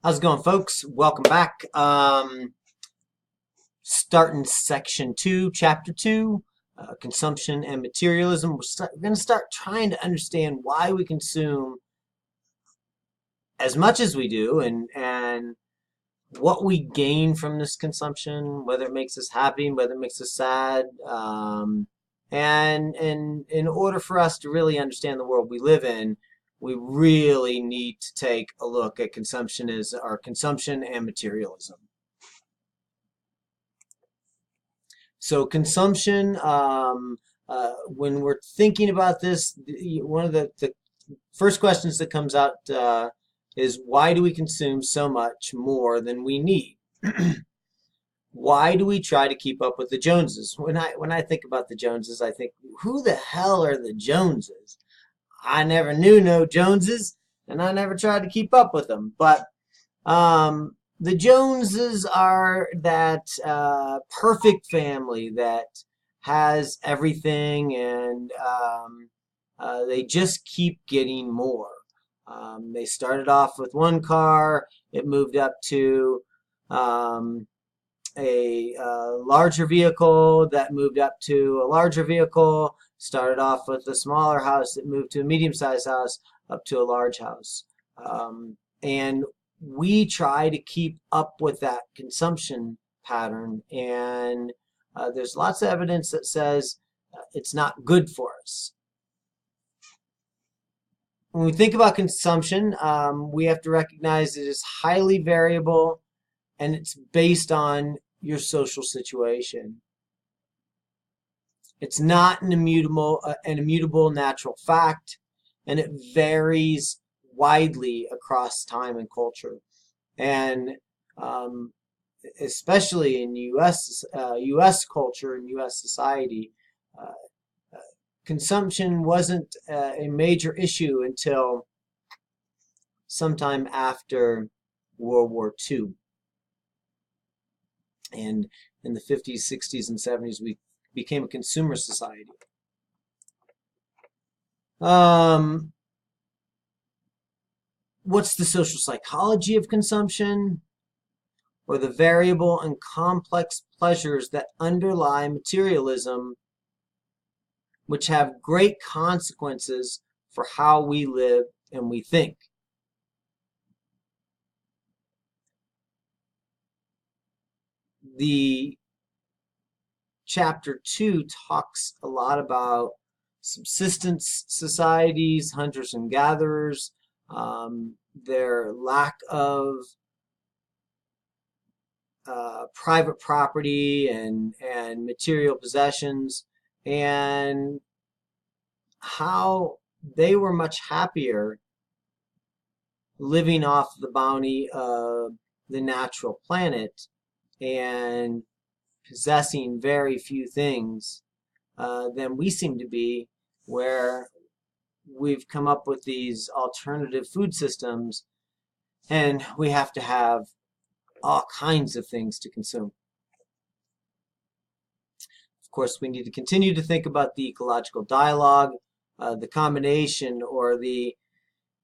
How's it going, folks? Welcome back. Starting section 2, chapter 2, consumption and materialism. We're going to start trying to understand why we consume as much as we do and what we gain from this consumption, whether it makes us happy, whether it makes us sad. And in order for us to really understand the world we live in, we really need to take a look at consumption and materialism. So consumption, when we're thinking about this, one of the first questions that comes out is, why do we consume so much more than we need? Why do we try to keep up with the Joneses? When I think about the Joneses, I think, who the hell are the Joneses? I never knew no Joneses, and I never tried to keep up with them. But the Joneses are that perfect family that has everything, and they just keep getting more. They started off with one car. It moved up to a larger vehicle, that moved up to a larger vehicle, started off with a smaller house, that moved to a medium-sized house, up to a large house. And we try to keep up with that consumption pattern, and there's lots of evidence that says it's not good for us. When we think about consumption, we have to recognize it is highly variable, and it's based on your social situation. It's not an immutable natural fact, and it varies widely across time and culture. And especially in U.S. Culture and U.S. society, consumption wasn't a major issue until sometime after World War II. And in the 50s, 60s, and 70s, we became a consumer society. What's the social psychology of consumption? Or the variable and complex pleasures that underlie materialism, which have great consequences for how we live and we think. The chapter 2 talks a lot about subsistence societies, hunters and gatherers, their lack of private property and material possessions, and how they were much happier living off the bounty of the natural planet and possessing very few things than we seem to be, where we've come up with these alternative food systems and we have to have all kinds of things to consume. Of course, we need to continue to think about the ecological dialogue, the combination or the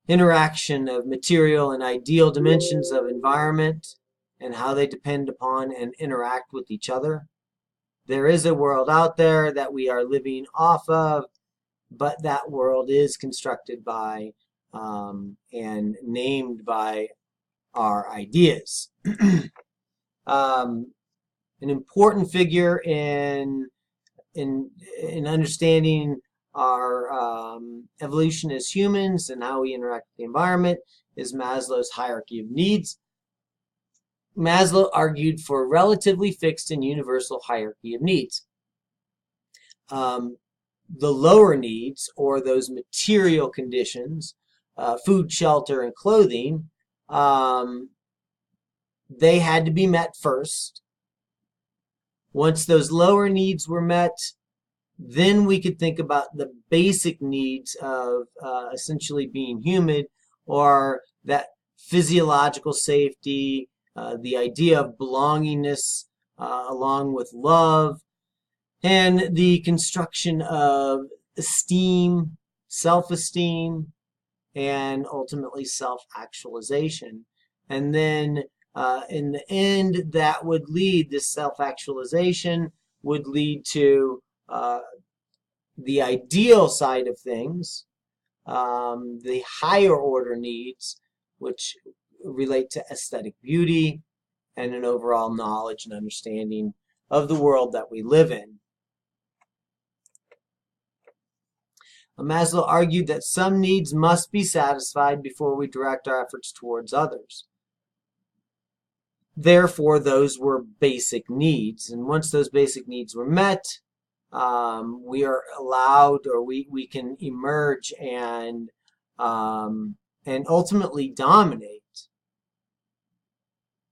interaction of material and ideal dimensions of environment, and how they depend upon and interact with each other. There is a world out there that we are living off of, but that world is constructed by and named by our ideas. An important figure in understanding our evolution as humans and how we interact with the environment is Maslow's hierarchy of needs. Maslow argued for a relatively fixed and universal hierarchy of needs. The lower needs, or those material conditions, food, shelter, and clothing, they had to be met first. Once those lower needs were met, then we could think about the basic needs of essentially being human, or that physiological safety, the idea of belongingness, along with love, and the construction of esteem, self-esteem, and ultimately self-actualization. And then in the end, that would lead, this self-actualization would lead to the ideal side of things, the higher order needs, which relate to aesthetic beauty and an overall knowledge and understanding of the world that we live in. Maslow argued that some needs must be satisfied before we direct our efforts towards others. Therefore, those were basic needs. And once those basic needs were met, we are allowed, or we can emerge and ultimately dominate.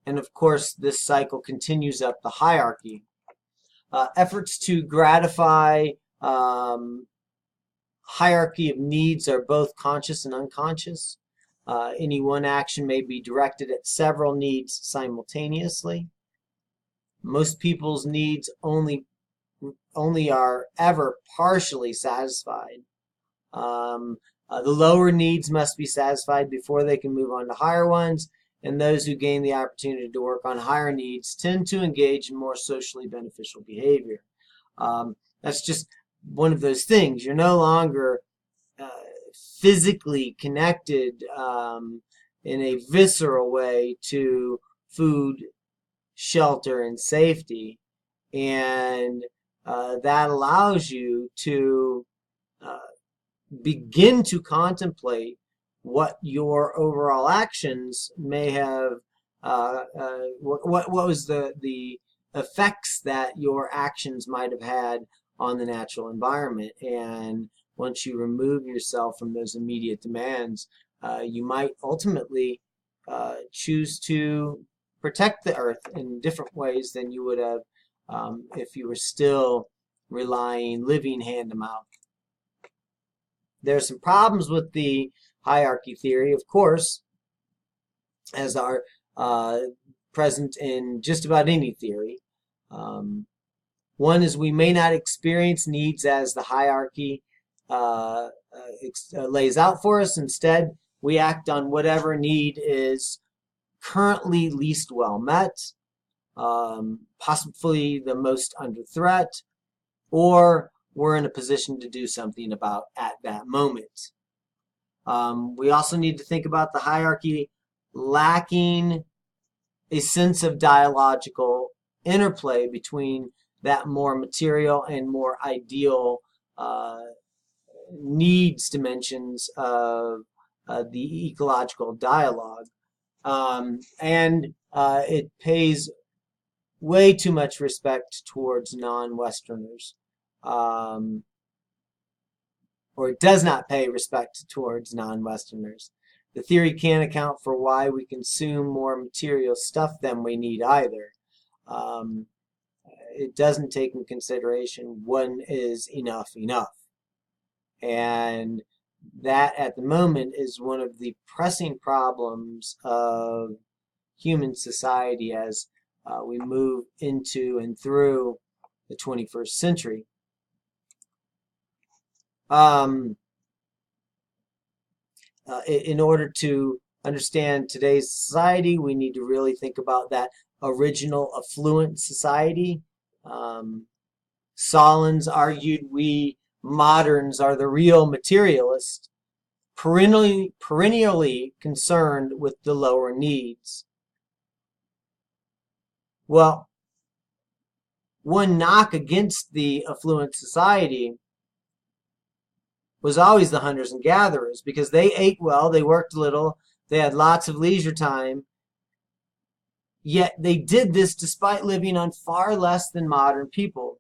And of course, this cycle continues up the hierarchy. Efforts to gratify hierarchy of needs are both conscious and unconscious. Any one action may be directed at several needs simultaneously. Most people's needs only are ever partially satisfied. The lower needs must be satisfied before they can move on to higher ones, and those who gain the opportunity to work on higher needs tend to engage in more socially beneficial behavior. That's just one of those things. You're no longer physically connected in a visceral way to food, shelter, and safety, and that allows you to begin to contemplate what your overall actions may have, what was the effects that your actions might have had on the natural environment. And once you remove yourself from those immediate demands, you might ultimately choose to protect the earth in different ways than you would have if you were still living hand to mouth. There's some problems with the hierarchy theory, of course, as are present in just about any theory. One is we may not experience needs as the hierarchy lays out for us. Instead, we act on whatever need is currently least well met, possibly the most under threat, or we're in a position to do something about at that moment. We also need to think about the hierarchy lacking a sense of dialogical interplay between that more material and more ideal needs dimensions of the ecological dialogue. And it pays way too much respect towards non-Westerners. Or it does not pay respect towards non-Westerners. The theory can't account for why we consume more material stuff than we need either. It doesn't take into consideration when is enough enough. And that at the moment is one of the pressing problems of human society as we move into and through the 21st century. In order to understand today's society, we need to really think about that original affluent society. Solons argued we moderns are the real materialists, perennially concerned with the lower needs. Well, one knock against the affluent society was always the hunters and gatherers, because they ate well, they worked little, they had lots of leisure time, yet they did this despite living on far less than modern people.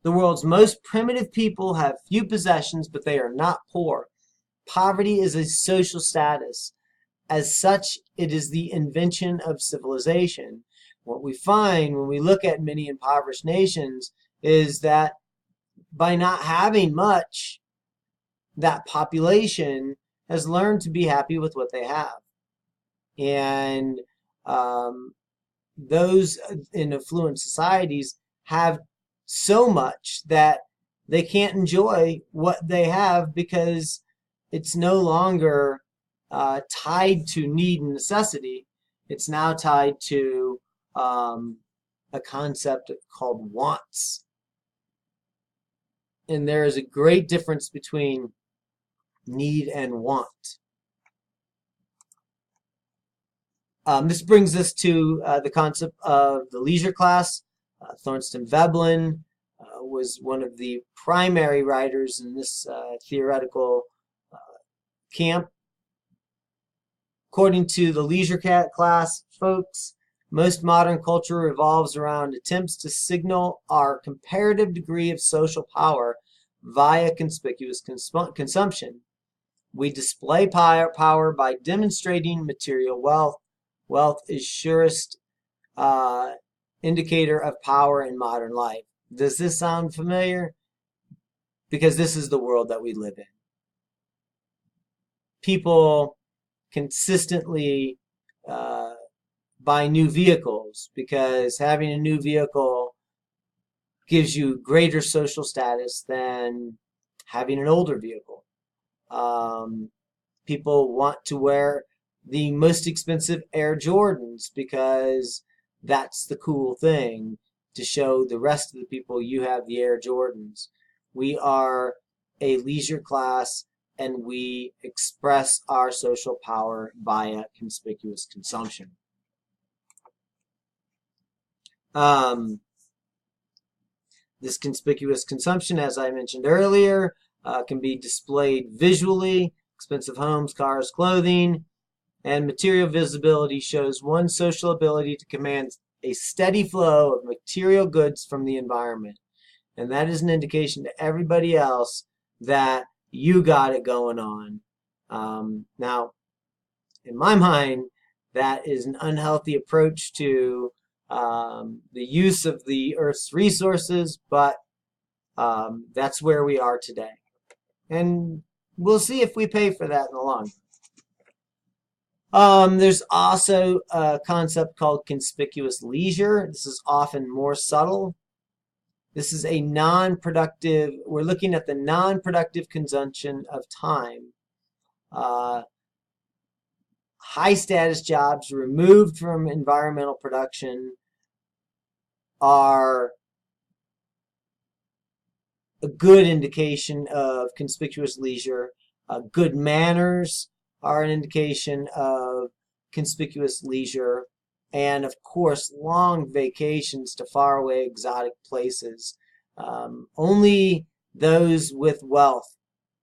The world's most primitive people have few possessions, but they are not poor. Poverty is a social status. As such, it is the invention of civilization. What we find when we look at many impoverished nations is that by not having much, that population has learned to be happy with what they have. And those in affluent societies have so much that they can't enjoy what they have because it's no longer tied to need and necessity. It's now tied to a concept called wants. And there is a great difference between need and want. This brings us to the concept of the leisure class. Thorsten Veblen was one of the primary writers in this theoretical camp. According to the leisure class folks, most modern culture revolves around attempts to signal our comparative degree of social power via conspicuous consumption. We display power by demonstrating material wealth. Wealth is surest indicator of power in modern life. Does this sound familiar? Because this is the world that we live in. People consistently buy new vehicles because having a new vehicle gives you greater social status than having an older vehicle. People want to wear the most expensive Air Jordans because that's the cool thing, to show the rest of the people you have the Air Jordans. We are a leisure class, and we express our social power via conspicuous consumption. This conspicuous consumption, as I mentioned earlier, can be displayed visually. Expensive homes, cars, clothing, and material visibility shows one's social ability to command a steady flow of material goods from the environment. And that is an indication to everybody else that you got it going on. Now, in my mind, that is an unhealthy approach to the use of the Earth's resources, but that's where we are today. And we'll see if we pay for that in the long run. There's also a concept called conspicuous leisure. This is often more subtle. This is a non-productive, we're looking at the non-productive consumption of time. High status jobs removed from environmental production are a good indication of conspicuous leisure. Good manners are an indication of conspicuous leisure. And of course, long vacations to faraway exotic places. Only those with wealth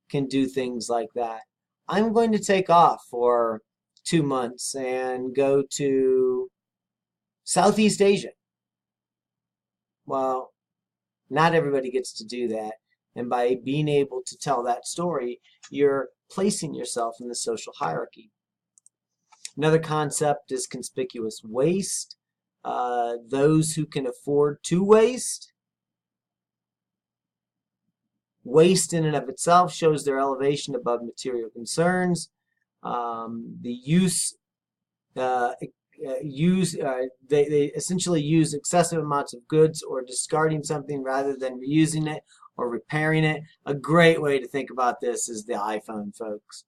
can do things like that. I'm going to take off for 2 months and go to Southeast Asia. Well, not everybody gets to do that. And by being able to tell that story, you're placing yourself in the social hierarchy. Another concept is conspicuous waste. Those who can afford to waste. Waste in and of itself shows their elevation above material concerns. They essentially use excessive amounts of goods or discarding something rather than reusing it or repairing it. A great way to think about this is the iPhone, folks,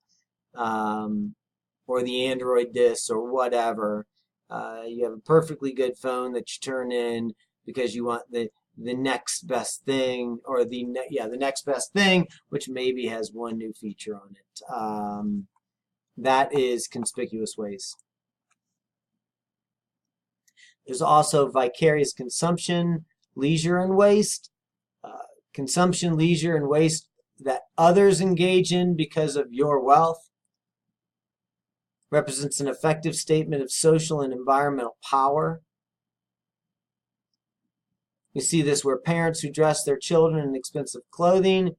or the Android disc or whatever. You have a perfectly good phone that you turn in because you want the next best thing, or the next best thing, which maybe has one new feature on it. That is conspicuous waste. There's also vicarious consumption, leisure, and waste. Consumption, leisure, and waste that others engage in because of your wealth represents an effective statement of social and environmental power. You see this where parents who dress their children in expensive clothing,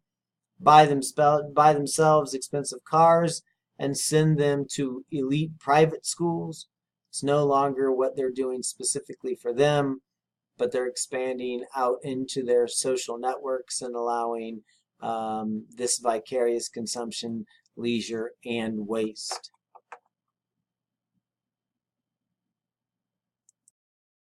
buy themselves expensive cars, and send them to elite private schools. It's no longer what they're doing specifically for them, but they're expanding out into their social networks and allowing this vicarious consumption, leisure, and waste.